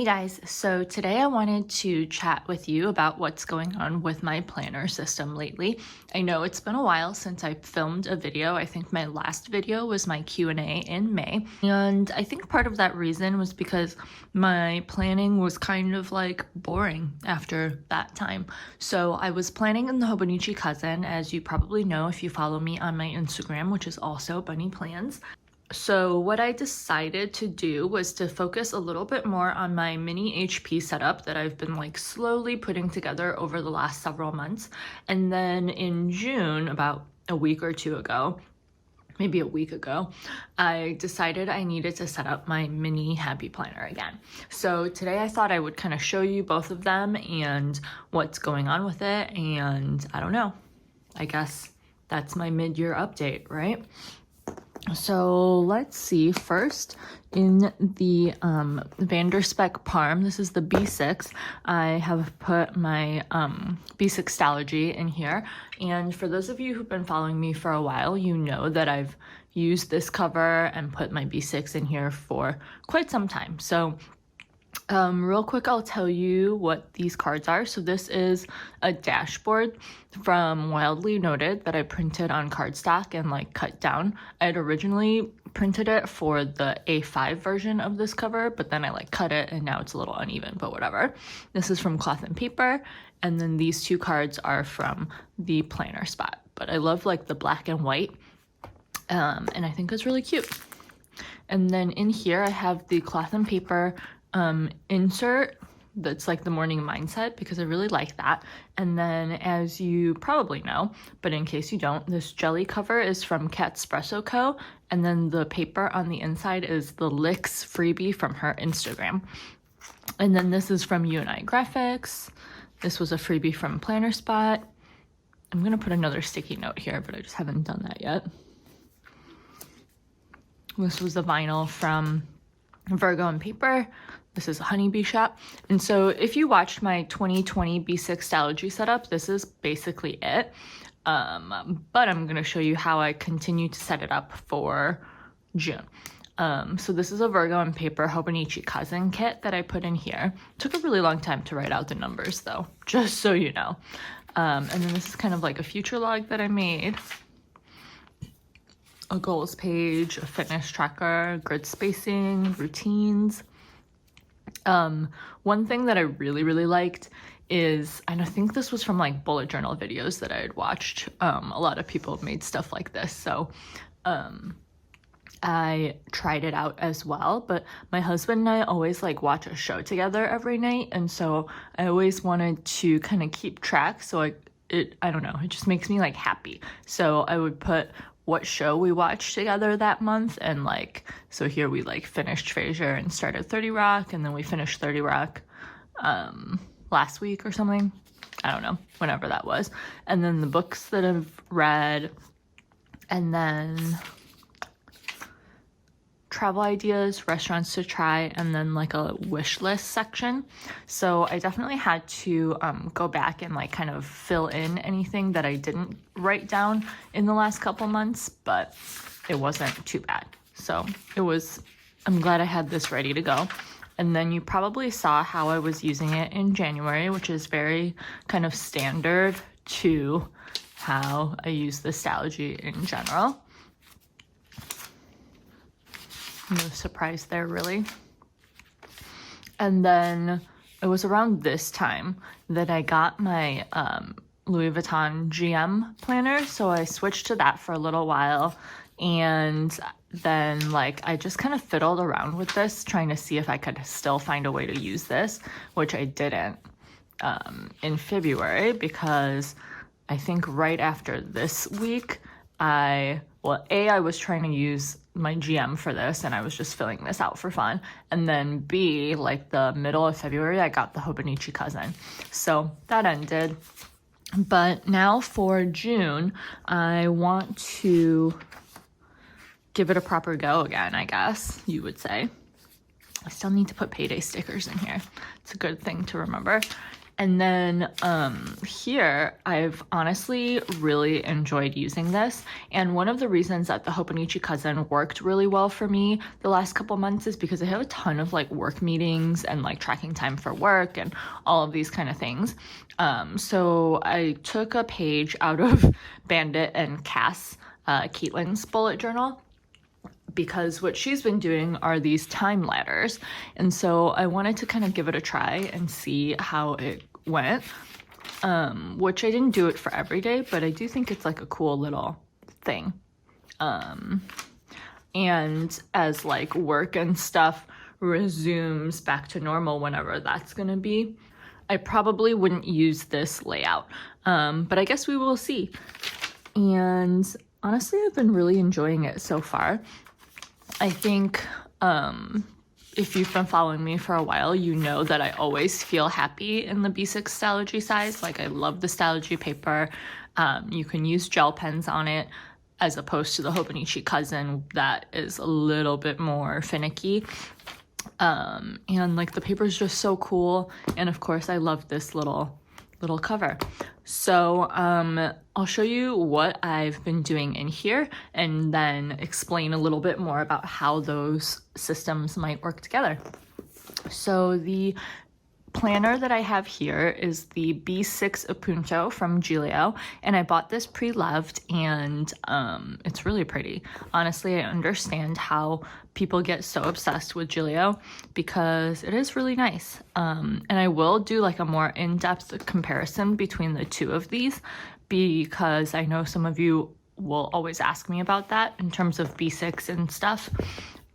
Hey guys, so today I wanted to chat with you about what's going on with my planner system lately. I know it's been a while since I filmed a video. I think my last video was my Q&A in May, and I think part of that reason was because my planning was kind of like boring after that time. So I was planning in the Hobonichi Cousin, as you probably know if you follow me on my Instagram, which is also Bunny Plans. So what I decided to do was to focus a little bit more on my mini HP setup that I've been like slowly putting together over the last several months. And then in June, about a week or two ago, maybe a week ago, I decided I needed to set up my mini happy planner again. So today I thought I would kind of show you both of them and what's going on with it. And I don't know, I guess that's my mid-year update, right? So let's see, first in the Vanderspec Parme, this is the B6, I have put my B6 Stalogy in here. And for those of you who've been following me for a while, you know that I've used this cover and put my B6 in here for quite some time. So real quick, I'll tell you what these cards are. So this is a dashboard from Wildly Noted that I printed on cardstock and like cut down. I had originally printed it for the A5 version of this cover, but then I like cut it and now it's a little uneven, but whatever. This is from Cloth and Paper. And then these two cards are from the planner spot, but I love like the black and white. And I think it's really cute. And then in here I have the Cloth and Paper insert that's like the morning mindset because I really like that. And then, as you probably know, but in case you don't, this jelly cover is from Catspresso Co. And then the paper on the inside is the Licks freebie from her Instagram. And then this is from U&I Graphics. This was a freebie from Planner Spot. I'm gonna put another sticky note here, but I just haven't done that yet. This was the vinyl from Virgo Paper. This is a honeybee shop. And so if you watched my 2020 B6 Stalogy setup, this is basically it. But I'm going to show you how I continue to set it up for June. So this is a Virgo Paper Hobonichi Cousin kit that I put in here. Took a really long time to write out the numbers though, just so you know. And then this is kind of like a future log that I made. A goals page, a fitness tracker, grid spacing, routines. One thing that I really liked is, and I think this was from like bullet journal videos that I had watched. A lot of people made stuff like this. So, I tried it out as well, but my husband and I always like watch a show together every night. And so I always wanted to kind of keep track. So I don't know, it just makes me like happy. So I would put what show we watched together that month, and like, so here we like finished Frasier and started 30 Rock, and then we finished 30 Rock last week or something, I don't know, whenever that was. And then the books that I've read, and then travel ideas, restaurants to try, and then like a wish list section. So I definitely had to go back and like kind of fill in anything that I didn't write down in the last couple months, but it wasn't too bad. So I'm glad I had this ready to go. And then you probably saw how I was using it in January, which is very kind of standard to how I use the Stalogy in general. No surprise there, really. And then it was around this time that I got my Louis Vuitton GM planner. So I switched to that for a little while. And then like I just kind of fiddled around with this, trying to see if I could still find a way to use this, which I didn't in February, because I think right after this week, I was trying to use my GM for this and I was just filling this out for fun. And then B, like the middle of February, I got the Hobonichi Cousin. So that ended. But now for June, I want to give it a proper go again, I guess you would say. I still need to put payday stickers in here. It's a good thing to remember. And then here, I've honestly really enjoyed using this. And one of the reasons that the Hobonichi Cousin worked really well for me the last couple months is because I have a ton of like work meetings and like tracking time for work and all of these kind of things. So I took a page out of Bandit and Cass, Caitlin's bullet journal, because what she's been doing are these time ladders. And so I wanted to kind of give it a try and see how it went, which I didn't do it for every day, but I do think it's like a cool little thing. And as like work and stuff resumes back to normal, whenever that's gonna be, I probably wouldn't use this layout, but I guess we will see. And honestly, I've been really enjoying it so far. I think if you've been following me for a while, you know that I always feel happy in the B6 Stalogy size. Like, I love the Stalogy paper. You can use gel pens on it as opposed to the Hobonichi Cousin that is a little bit more finicky. And like the paper is just so cool. And of course, I love this little cover. So I'll show you what I've been doing in here and then explain a little bit more about how those systems might work together. So the planner that I have here is the B6 Appunto from Gillio, and I bought this pre-loved, and it's really pretty. Honestly, I understand how people get so obsessed with Gillio because it is really nice. And I will do like a more in-depth comparison between the two of these because I know some of you will always ask me about that in terms of B6 and stuff.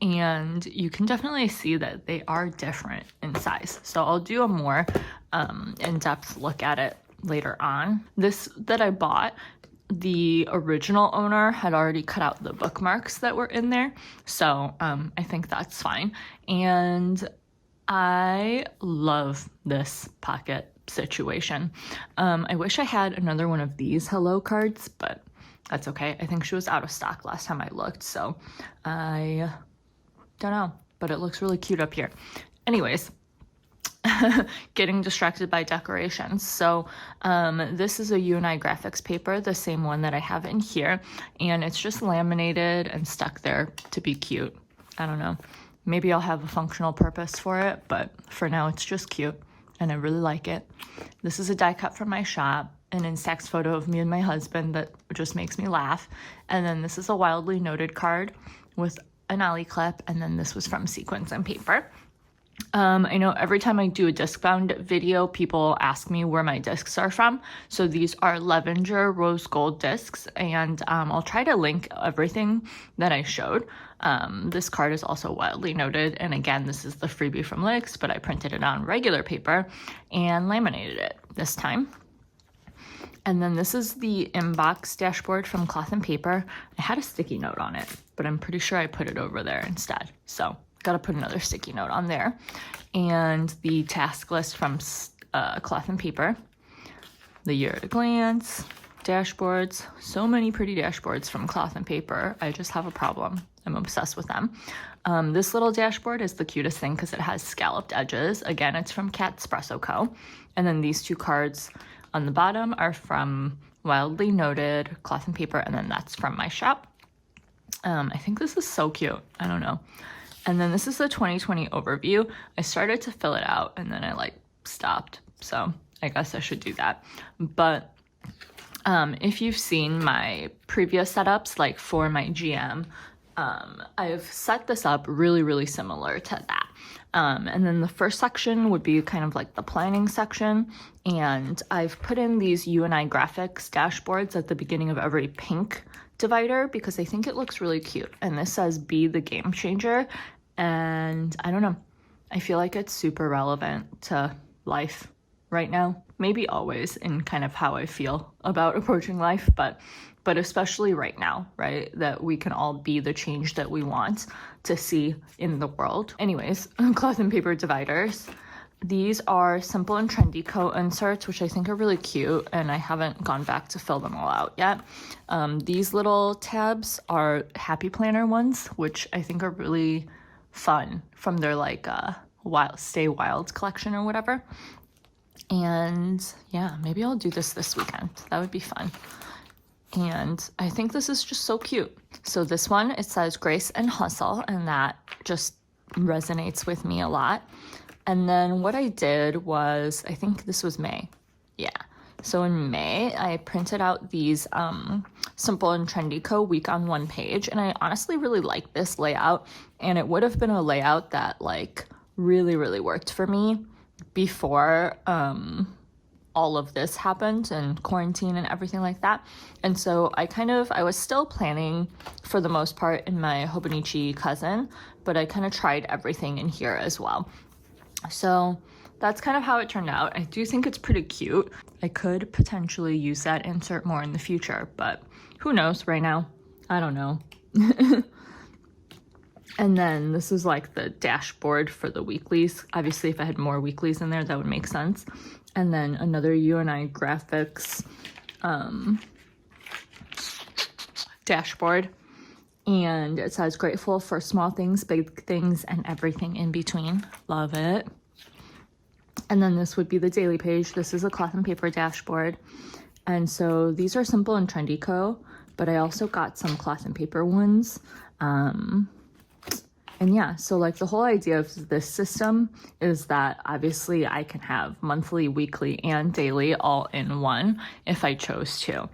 And you can definitely see that they are different in size. So I'll do a more in-depth look at it later on. This that I bought, the original owner had already cut out the bookmarks that were in there. So I think that's fine. And I love this pocket situation. I wish I had another one of these hello cards, but that's okay. I think she was out of stock last time I looked. So I don't know, but it looks really cute up here. Anyways, getting distracted by decorations. So this is a UNI graphics paper, the same one that I have in here, and it's just laminated and stuck there to be cute. I don't know. Maybe I'll have a functional purpose for it, but for now it's just cute, and I really like it. This is a die cut from my shop, an Instax photo of me and my husband that just makes me laugh. And then this is a wildly noted card with an ollie clip, and then this was from Sequence and Paper. I know every time I do a disc bound video, people ask me where my discs are from. So these are Levenger rose gold discs, and I'll try to link everything that I showed. This card is also wildly noted, and again, this is the freebie from Lix, but I printed it on regular paper and laminated it this time. And then this is the inbox dashboard from Cloth and Paper. I had a sticky note on it, but I'm pretty sure I put it over there instead. So gotta put another sticky note on there. And the task list from Cloth and Paper. The year at a glance, dashboards. So many pretty dashboards from Cloth and Paper. I just have a problem. I'm obsessed with them. This little dashboard is the cutest thing because it has scalloped edges. Again, it's from Cat Espresso Co. And then these two cards on the bottom are from Wildly Noted, Cloth and Paper, and then that's from my shop. I think this is so cute. I don't know. And then this is the 2020 overview. I started to fill it out and then I like stopped. So I guess I should do that. But if you've seen my previous setups, like for my GM, I've set this up really, really similar to that. And then the first section would be kind of like the planning section. And I've put in these UNI graphics dashboards at the beginning of every pink divider because I think it looks really cute. And this says be the game changer. And I don't know, I feel like it's super relevant to life right now. Maybe always in kind of how I feel about approaching life, but especially right now, right? That we can all be the change that we want to see in the world. Anyways, Cloth and Paper dividers. These are simple and trendy coat inserts, which I think are really cute, and I haven't gone back to fill them all out yet. These little tabs are Happy Planner ones, which I think are really fun from their like Stay Wild collection or whatever. And yeah, maybe I'll do this weekend. That would be fun. And I think this is just so cute. So this one, it says Grace and Hustle, and that just resonates with me a lot. And then what I did was, I think this was May. Yeah. So in May, I printed out these Simple and Trendy Co. week on one page, and I honestly really like this layout, and it would have been a layout that like really, really worked for me before all of this happened and quarantine and everything like that. And so I was still planning for the most part in my Hobonichi cousin, but I kind of tried everything in here as well. So that's kind of how it turned out. I do think it's pretty cute. I could potentially use that insert more in the future, but who knows right now? I don't know. And then this is like the dashboard for the weeklies. Obviously, if I had more weeklies in there, that would make sense. And then another UNI graphics dashboard. And it says grateful for small things, big things, and everything in between. Love it. And then this would be the daily page. This is a cloth and paper dashboard. And so these are Simple and Trendy Co., but I also got some cloth and paper ones. And yeah, so like the whole idea of this system is that obviously I can have monthly, weekly, and daily all in one if I chose to.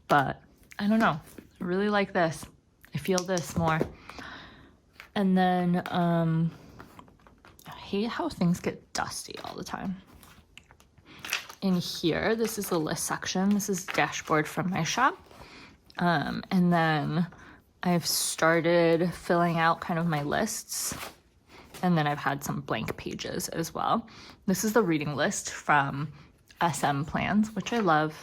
But I don't know. I really like this. I feel this more. And then I hate how things get dusty all the time. In here, this is the list section. This is dashboard from my shop. And then I've started filling out kind of my lists, and then I've had some blank pages as well. This is the reading list from SM Plans, which I love.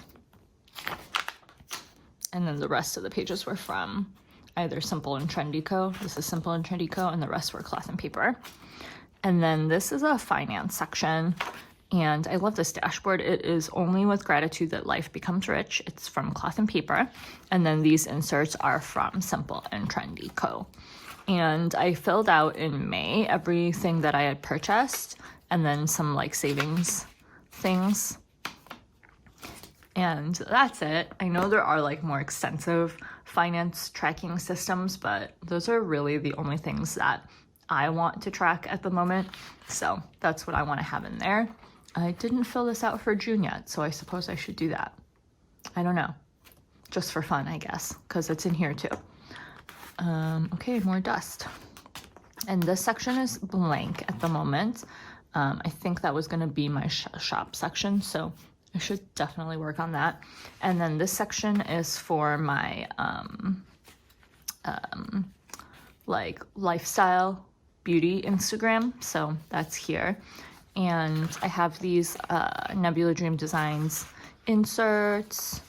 And then the rest of the pages were from either Simple and Trendy Co. This is Simple and Trendy Co. And the rest were cloth and paper. And then this is a finance section. And I love this dashboard. It is only with gratitude that life becomes rich. It's from cloth and paper. And then these inserts are from Simple and Trendy Co. And I filled out in May everything that I had purchased and then some like savings things. And that's it. I know there are like more extensive finance tracking systems, but those are really the only things that I want to track at the moment. So that's what I want to have in there. I didn't fill this out for June yet, so I suppose I should do that. I don't know. Just for fun, I guess, because it's in here too. Okay, more dust. And this section is blank at the moment. I think that was going to be my shop section, so I should definitely work on that. And then this section is for my like lifestyle beauty Instagram, so that's here. And I have these Nebula Dream Designs inserts,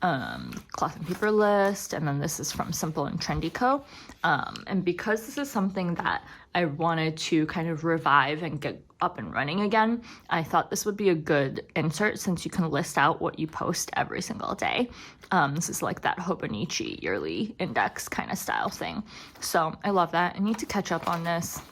cloth and paper list, and then this is from Simple and Trendy Co. And because this is something that I wanted to kind of revive and get up and running again, I thought this would be a good insert since you can list out what you post every single day. This is like that Hobonichi yearly index kind of style thing. So I love that. I need to catch up on this.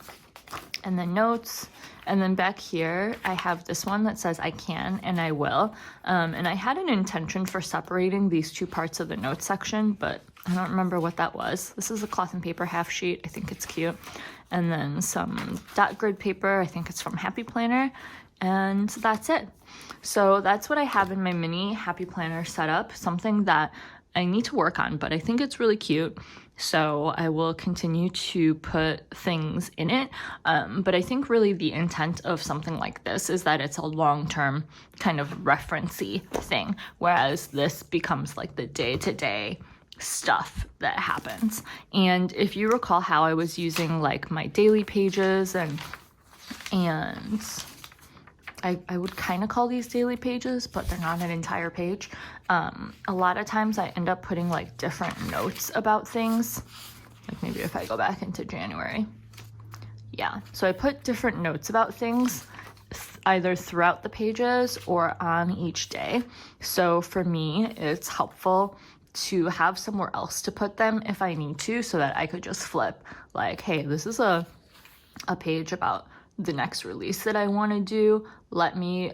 And then notes. And then back here, I have this one that says I can and I will. And I had an intention for separating these two parts of the notes section, but I don't remember what that was. This is a cloth and paper half sheet. I think it's cute. And then some dot grid paper. I think it's from Happy Planner. And that's it. So that's what I have in my mini Happy Planner setup. Something that I need to work on, but I think it's really cute. So I will continue to put things in it. But I think really the intent of something like this is that it's a long-term kind of reference-y thing, whereas this becomes like the day-to-day stuff that happens. And if you recall how I was using like my daily pages and I would kind of call these daily pages, but they're not an entire page. A lot of times I end up putting like different notes about things. Like maybe if I go back into January. Yeah, so I put different notes about things either throughout the pages or on each day. So for me, it's helpful to have somewhere else to put them if I need to, so that I could just flip like, hey, this is a page about the next release that I want to do, let me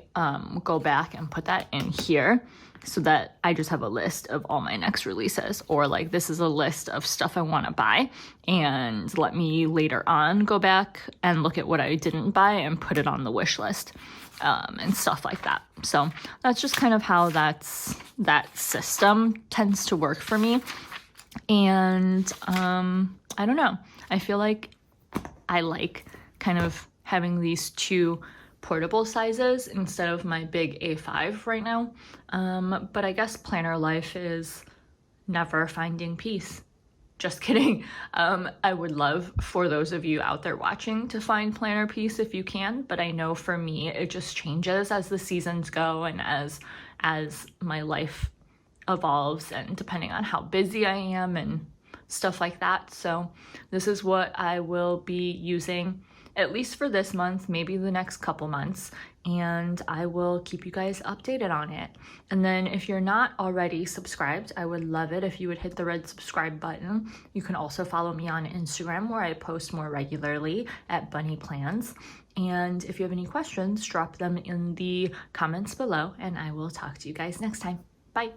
go back and put that in here so that I just have a list of all my next releases, or like this is a list of stuff I want to buy, and let me later on go back and look at what I didn't buy and put it on the wish list, and stuff like that. So that's just kind of how that system tends to work for me. And I don't know, I feel like I like kind of having these two portable sizes instead of my big A5 right now. But I guess planner life is never finding peace. Just kidding. I would love for those of you out there watching to find planner peace if you can, but I know for me it just changes as the seasons go and as my life evolves, and depending on how busy I am and stuff like that. So this is what I will be using at least for this month, maybe the next couple months, and I will keep you guys updated on it. And then if you're not already subscribed, I would love it if you would hit the red subscribe button. You can also follow me on Instagram, where I post more regularly at Bunny Plans. And if you have any questions, drop them in the comments below, and I will talk to you guys next time. Bye.